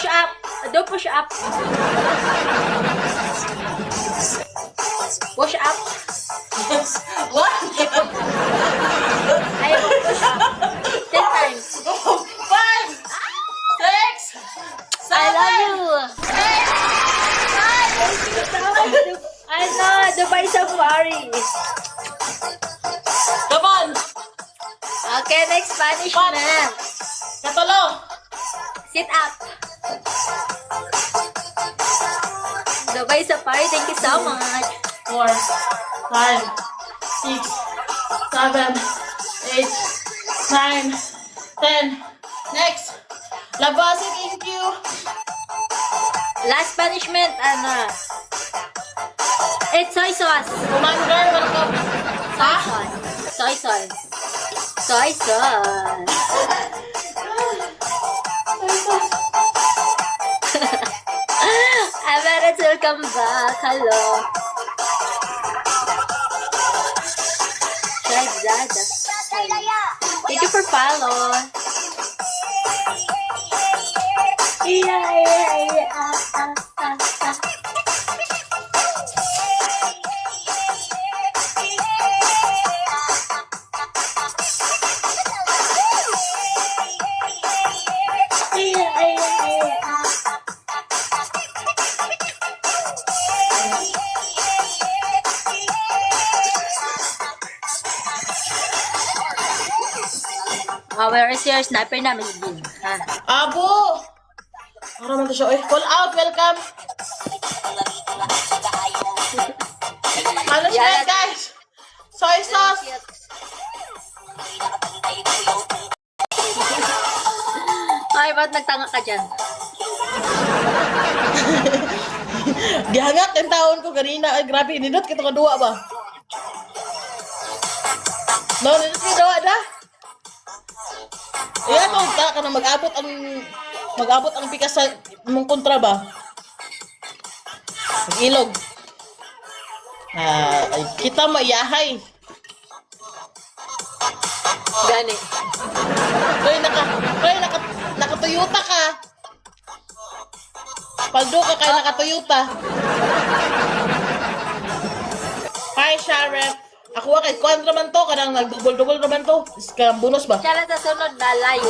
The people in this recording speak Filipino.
up. Do push up. Push up. What? Ayaw mo push up. 10 times. 5, 6, 7, I love you. 8, 9, I know, Dubai Safari. Come on. Okay, next punishment. Katulo. Sit up. Dubai Safari, thank you so much. 4, 5, 6, 7, 8, 9, 10. Next. Labasi, thank you. Last punishment, ano? It's soy sauce. Commander, welcome. Soy sauce. Soy sauce. Soy sauce. Everett, welcome back. Hello. Shad Zada. Thank you for follow. Yeah. Where is your sniper namin din? Ha? Abo! Para man to siya. Oy, call out, welcome. Ano siya, guys? Soy sauce. Ay, ba't nagtanga ka dyan? Gihangak yung taon ko kanina. Ay, grabe, nindot kita kadua ba? No, nindot kita kadua da. Iya to, ta ka na mag-abot ang pikas sa mong kontra ba? Mag-ilog. Ay, kita maiyahay. Gani. Nakatuyuta ka. Paldo ka kay nakatuyuta. Hi, Sheriff. Ako kay kuan naman to, kanang nagdubol-dubol naman to. Is ka bonus ba? Tsara sa sunod na layo.